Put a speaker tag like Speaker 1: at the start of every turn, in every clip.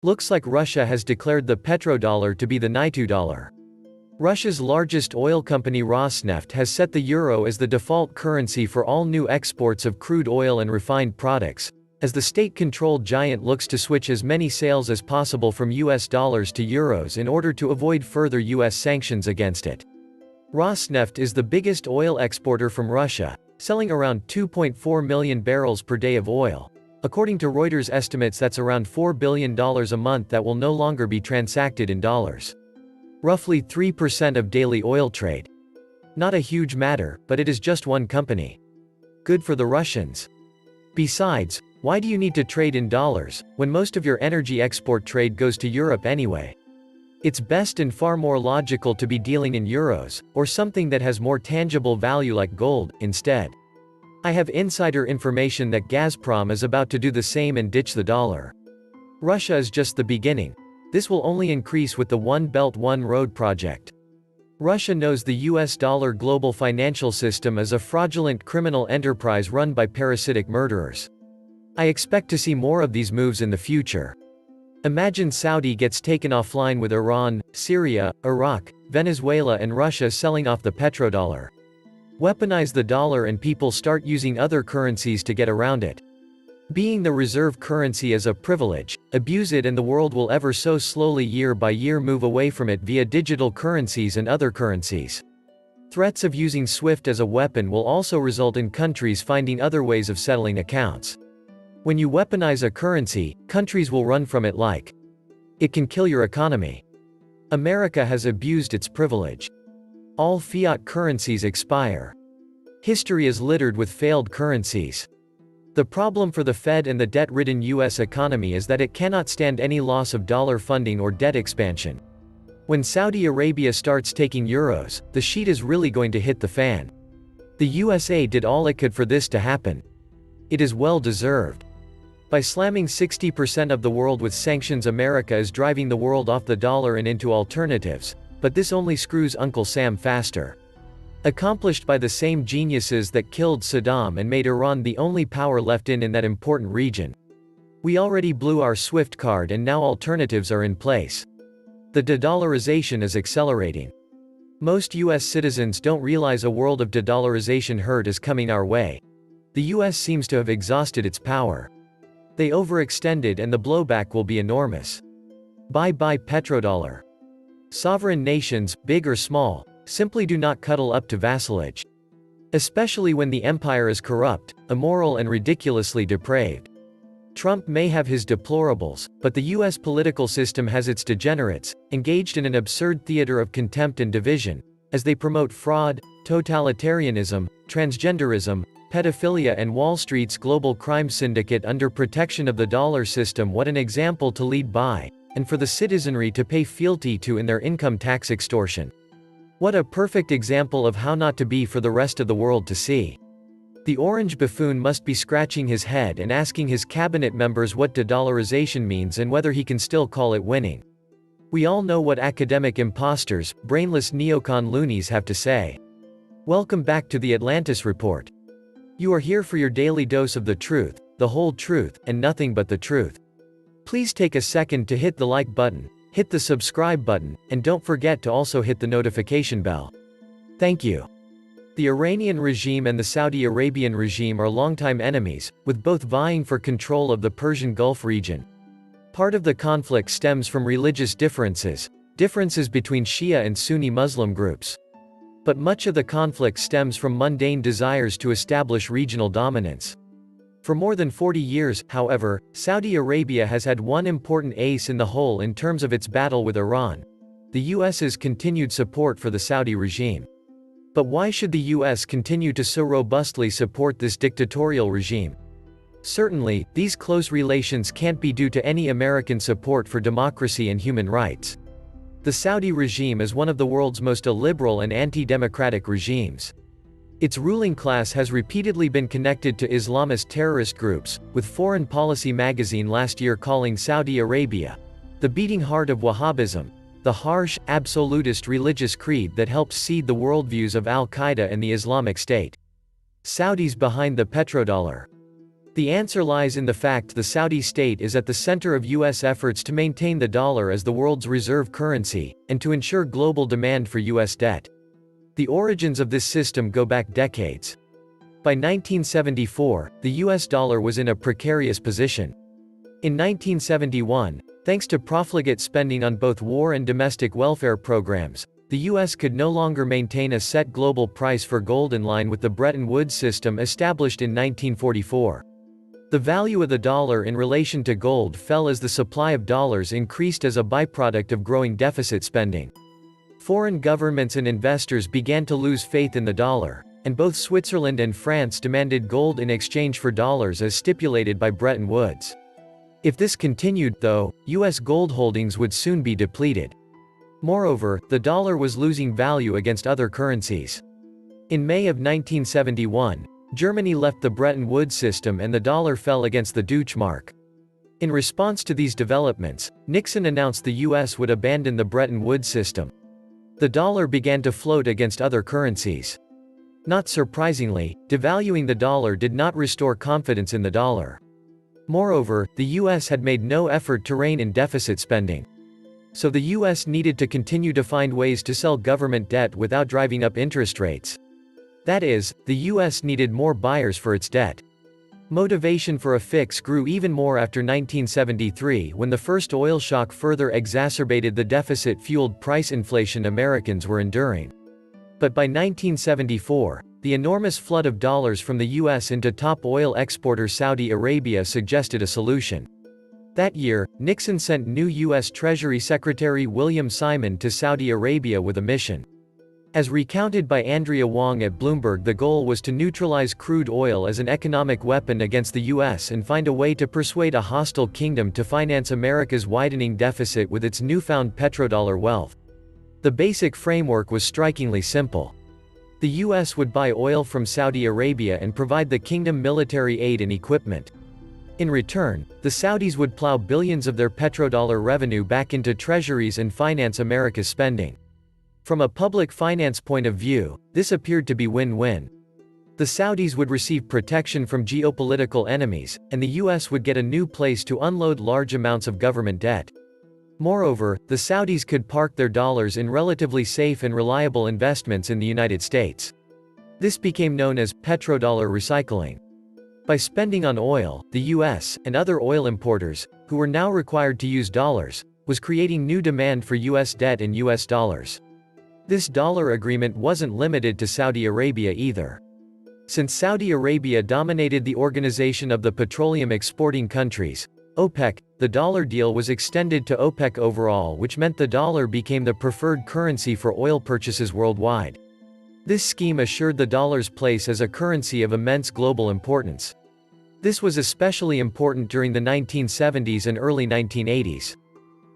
Speaker 1: Looks like Russia has declared the petrodollar to be the new dollar. Russia's largest oil company Rosneft has set the euro as the default currency for all new exports of crude oil and refined products, as the state-controlled giant looks to switch as many sales as possible from US dollars to euros in order to avoid further US sanctions against it. Rosneft is the biggest oil exporter from Russia, selling around 2.4 million barrels per day of oil. According to Reuters estimates, that's around $4 billion a month that will no longer be transacted in dollars. Roughly 3% of daily oil trade. Not a huge matter, but it is just one company. Good for the Russians. Besides, why do you need to trade in dollars, when most of your energy export trade goes to Europe anyway? It's best and far more logical to be dealing in euros, or something that has more tangible value like gold, instead. I have insider information that Gazprom is about to do the same and ditch the dollar. Russia is just the beginning. This will only increase with the One Belt One Road project. Russia knows the US dollar global financial system is a fraudulent criminal enterprise run by parasitic murderers. I expect to see more of these moves in the future. Imagine Saudi gets taken offline with Iran, Syria, Iraq, Venezuela and Russia selling off the petrodollar. Weaponize the dollar and people start using other currencies to get around it. Being the reserve currency is a privilege, abuse it and the world will ever so slowly year by year move away from it via digital currencies and other currencies. Threats of using SWIFT as a weapon will also result in countries finding other ways of settling accounts. When you weaponize a currency, countries will run from it like it can kill your economy. America has abused its privilege. All fiat currencies expire. History is littered with failed currencies. The problem for the Fed and the debt-ridden US economy is that it cannot stand any loss of dollar funding or debt expansion. When Saudi Arabia starts taking euros, the sheet is really going to hit the fan. The USA did all it could for this to happen. It is well deserved. By slamming 60% of the world with sanctions, America is driving the world off the dollar and into alternatives, but this only screws Uncle Sam faster. Accomplished by the same geniuses that killed Saddam and made Iran the only power left in that important region. We already blew our SWIFT card and now alternatives are in place. The de-dollarization is accelerating. Most US citizens don't realize a world of de-dollarization hurt is coming our way. The US seems to have exhausted its power. They overextended and the blowback will be enormous. Bye-bye petrodollar. Sovereign nations, big or small, simply do not cuddle up to vassalage. Especially when the empire is corrupt, immoral and ridiculously depraved. Trump may have his deplorables, but the US political system has its degenerates, engaged in an absurd theater of contempt and division, as they promote fraud, totalitarianism, transgenderism, pedophilia and Wall Street's global crime syndicate under protection of the dollar system. What an example to lead by, and for the citizenry to pay fealty to in their income tax extortion. What a perfect example of how not to be for the rest of the world to see. The orange buffoon must be scratching his head and asking his cabinet members what de-dollarization means and whether he can still call it winning. We all know what academic imposters, brainless neocon loonies have to say. Welcome back to the Atlantis Report. You are here for your daily dose of the truth, the whole truth, and nothing but the truth. Please take a second to hit the like button, hit the subscribe button, and don't forget to also hit the notification bell. Thank you. The Iranian regime and the Saudi Arabian regime are longtime enemies, with both vying for control of the Persian Gulf region. Part of the conflict stems from religious differences between Shia and Sunni Muslim groups. But much of the conflict stems from mundane desires to establish regional dominance. For more than 40 years, however, Saudi Arabia has had one important ace in the hole in terms of its battle with Iran: the US's continued support for the Saudi regime. But why should the US continue to so robustly support this dictatorial regime? Certainly, these close relations can't be due to any American support for democracy and human rights. The Saudi regime is one of the world's most illiberal and anti-democratic regimes. Its ruling class has repeatedly been connected to Islamist terrorist groups, with Foreign Policy magazine last year calling Saudi Arabia the beating heart of Wahhabism, the harsh, absolutist religious creed that helps seed the worldviews of Al-Qaeda and the Islamic State. Saudis behind the petrodollar. The answer lies in the fact the Saudi state is at the center of U.S. efforts to maintain the dollar as the world's reserve currency, and to ensure global demand for U.S. debt. The origins of this system go back decades. By 1974, the US dollar was in a precarious position. In 1971, thanks to profligate spending on both war and domestic welfare programs, the US could no longer maintain a set global price for gold in line with the Bretton Woods system established in 1944. The value of the dollar in relation to gold fell as the supply of dollars increased as a byproduct of growing deficit spending. Foreign governments and investors began to lose faith in the dollar, and both Switzerland and France demanded gold in exchange for dollars as stipulated by Bretton Woods. If this continued, though, U.S. gold holdings would soon be depleted. Moreover, the dollar was losing value against other currencies. In May of 1971, Germany left the Bretton Woods system and the dollar fell against the Deutschmark. In response to these developments, Nixon announced the U.S. would abandon the Bretton Woods system. The dollar began to float against other currencies. Not surprisingly, devaluing the dollar did not restore confidence in the dollar. Moreover, the U.S. had made no effort to rein in deficit spending. So the U.S. needed to continue to find ways to sell government debt without driving up interest rates. That is, the U.S. needed more buyers for its debt. Motivation for a fix grew even more after 1973 when the first oil shock further exacerbated the deficit-fueled price inflation Americans were enduring. But by 1974, the enormous flood of dollars from the U.S. into top oil exporter Saudi Arabia suggested a solution. That year, Nixon sent new U.S. Treasury Secretary William Simon to Saudi Arabia with a mission. As recounted by Andrea Wong at Bloomberg, the goal was to neutralize crude oil as an economic weapon against the U.S. and find a way to persuade a hostile kingdom to finance America's widening deficit with its newfound petrodollar wealth. The basic framework was strikingly simple. The U.S. would buy oil from Saudi Arabia and provide the kingdom military aid and equipment. In return, the Saudis would plow billions of their petrodollar revenue back into treasuries and finance America's spending. From a public finance point of view, this appeared to be win-win. The Saudis would receive protection from geopolitical enemies, and the U.S. would get a new place to unload large amounts of government debt. Moreover, the Saudis could park their dollars in relatively safe and reliable investments in the United States. This became known as petrodollar recycling. By spending on oil, the U.S. and other oil importers, who were now required to use dollars, was creating new demand for U.S. debt in U.S. dollars. This dollar agreement wasn't limited to Saudi Arabia either. Since Saudi Arabia dominated the Organization of the Petroleum Exporting Countries, OPEC, the dollar deal was extended to OPEC overall, which meant the dollar became the preferred currency for oil purchases worldwide. This scheme assured the dollar's place as a currency of immense global importance. This was especially important during the 1970s and early 1980s.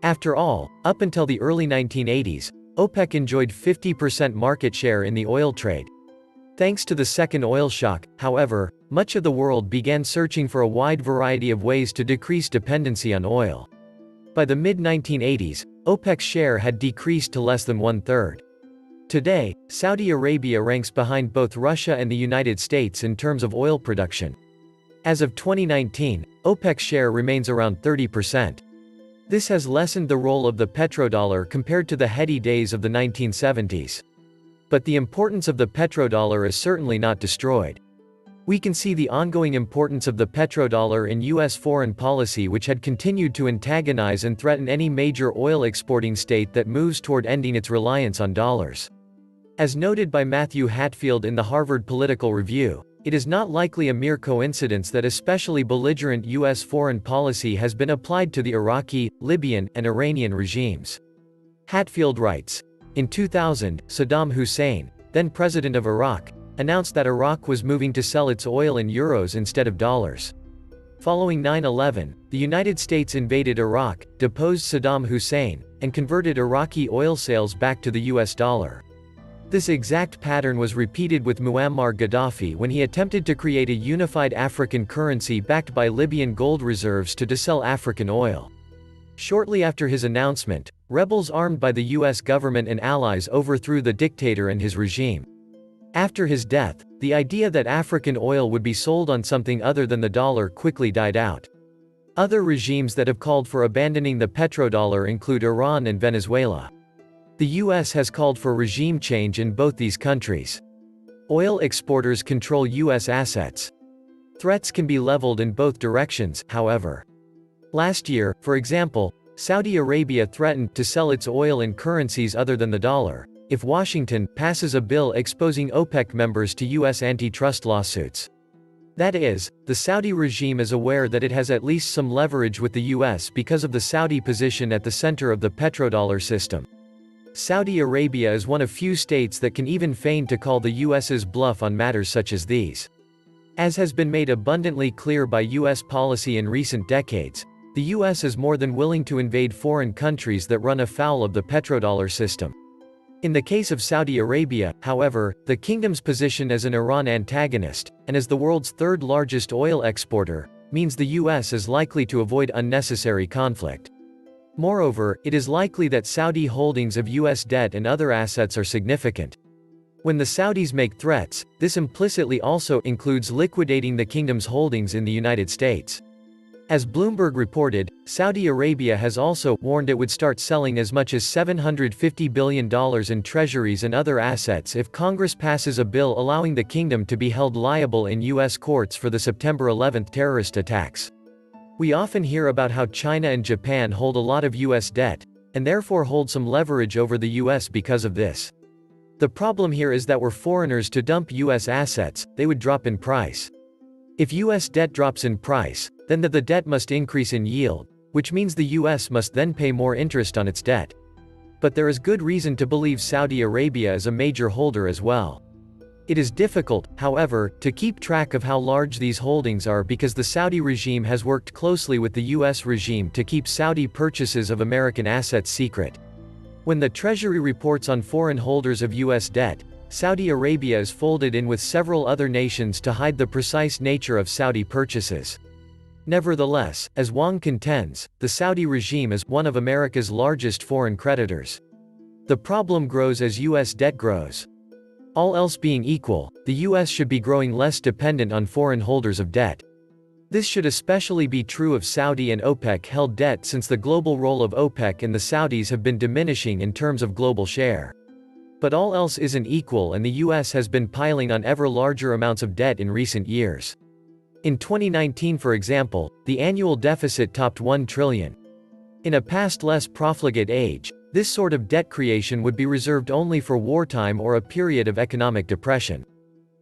Speaker 1: After all, up until the early 1980s, OPEC enjoyed 50% market share in the oil trade. Thanks to the second oil shock, however, much of the world began searching for a wide variety of ways to decrease dependency on oil. By the mid-1980s, OPEC's share had decreased to less than one-third. Today, Saudi Arabia ranks behind both Russia and the United States in terms of oil production. As of 2019, OPEC's share remains around 30%. This has lessened the role of the petrodollar compared to the heady days of the 1970s. But the importance of the petrodollar is certainly not destroyed. We can see the ongoing importance of the petrodollar in U.S. foreign policy, which had continued to antagonize and threaten any major oil exporting state that moves toward ending its reliance on dollars. As noted by Matthew Hatfield in the Harvard Political Review, it is not likely a mere coincidence that especially belligerent U.S. foreign policy has been applied to the Iraqi, Libyan, and Iranian regimes. Hatfield writes, in 2000, Saddam Hussein, then president of Iraq, announced that Iraq was moving to sell its oil in euros instead of dollars. Following 9/11, the United States invaded Iraq, deposed Saddam Hussein, and converted Iraqi oil sales back to the U.S. dollar. This exact pattern was repeated with Muammar Gaddafi when he attempted to create a unified African currency backed by Libyan gold reserves to dessell African oil. Shortly after his announcement, rebels armed by the U.S. government and allies overthrew the dictator and his regime. After his death, the idea that African oil would be sold on something other than the dollar quickly died out. Other regimes that have called for abandoning the petrodollar include Iran and Venezuela. The US has called for regime change in both these countries. Oil exporters control US assets. Threats can be leveled in both directions, however. Last year, for example, Saudi Arabia threatened to sell its oil in currencies other than the dollar if Washington passes a bill exposing OPEC members to US antitrust lawsuits. That is, the Saudi regime is aware that it has at least some leverage with the US because of the Saudi position at the center of the petrodollar system. Saudi Arabia is one of few states that can even feign to call the US's bluff on matters such as these. As has been made abundantly clear by US policy in recent decades, the US is more than willing to invade foreign countries that run afoul of the petrodollar system. In the case of Saudi Arabia, however, the kingdom's position as an Iran antagonist, and as the world's third largest oil exporter, means the US is likely to avoid unnecessary conflict. Moreover, it is likely that Saudi holdings of US debt and other assets are significant. When the Saudis make threats, this implicitly also includes liquidating the kingdom's holdings in the United States. As Bloomberg reported, Saudi Arabia has also warned it would start selling as much as $750 billion in treasuries and other assets if Congress passes a bill allowing the kingdom to be held liable in U.S. courts for the September 11 terrorist attacks. We often hear about how China and Japan hold a lot of U.S. debt, and therefore hold some leverage over the U.S. because of this. The problem here is that were foreigners to dump U.S. assets, they would drop in price. If U.S. debt drops in price, then the debt must increase in yield, which means the U.S. must then pay more interest on its debt. But there is good reason to believe Saudi Arabia is a major holder as well. It is difficult, however, to keep track of how large these holdings are because the Saudi regime has worked closely with the U.S. regime to keep Saudi purchases of American assets secret. When the Treasury reports on foreign holders of U.S. debt, Saudi Arabia is folded in with several other nations to hide the precise nature of Saudi purchases. Nevertheless, as Wang contends, the Saudi regime is one of America's largest foreign creditors. The problem grows as U.S. debt grows. All else being equal, the U.S. should be growing less dependent on foreign holders of debt. This should especially be true of Saudi and OPEC-held debt since the global role of OPEC and the Saudis have been diminishing in terms of global share. But all else isn't equal and the U.S. has been piling on ever larger amounts of debt in recent years. In 2019 for example, the annual deficit topped $1 trillion. In a past less profligate age, this sort of debt creation would be reserved only for wartime or a period of economic depression.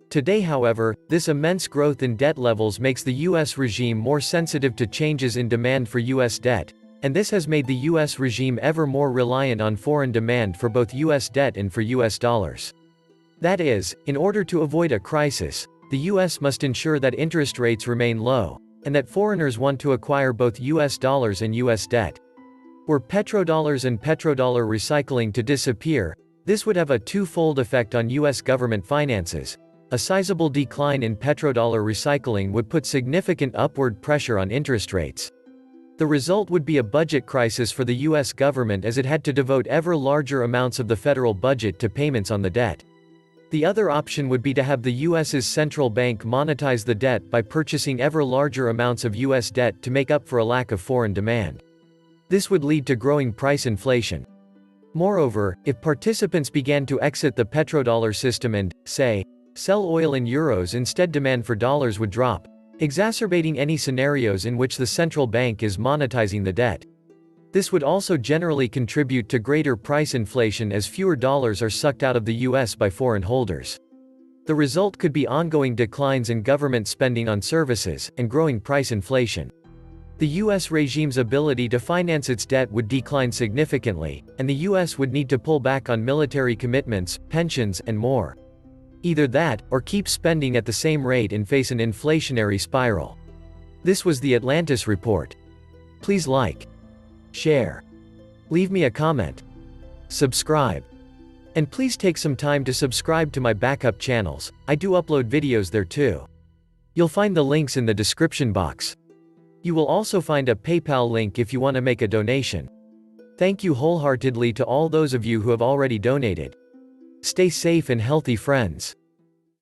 Speaker 1: Today however, this immense growth in debt levels makes the U.S. regime more sensitive to changes in demand for U.S. debt, and this has made the U.S. regime ever more reliant on foreign demand for both U.S. debt and for U.S. dollars. That is, in order to avoid a crisis, the U.S. must ensure that interest rates remain low, and that foreigners want to acquire both U.S. dollars and U.S. debt. Were petrodollars and petrodollar recycling to disappear, this would have a twofold effect on U.S. government finances. A sizable decline in petrodollar recycling would put significant upward pressure on interest rates. The result would be a budget crisis for the U.S. government as it had to devote ever larger amounts of the federal budget to payments on the debt. The other option would be to have the U.S.'s central bank monetize the debt by purchasing ever larger amounts of U.S. debt to make up for a lack of foreign demand. This would lead to growing price inflation. Moreover, if participants began to exit the petrodollar system and, say, sell oil in euros instead, demand for dollars would drop, exacerbating any scenarios in which the central bank is monetizing the debt. This would also generally contribute to greater price inflation as fewer dollars are sucked out of the U.S. by foreign holders. The result could be ongoing declines in government spending on services, and growing price inflation. The U.S. regime's ability to finance its debt would decline significantly, and the U.S. would need to pull back on military commitments, pensions, and more. Either that, or keep spending at the same rate and face an inflationary spiral. This was the Atlantis Report. Please like, share, leave me a comment, subscribe. And please take some time to subscribe to my backup channels, I do upload videos there too. You'll find the links in the description box. You will also find a PayPal link if you want to make a donation. Thank you wholeheartedly to all those of you who have already donated. Stay safe and healthy, friends.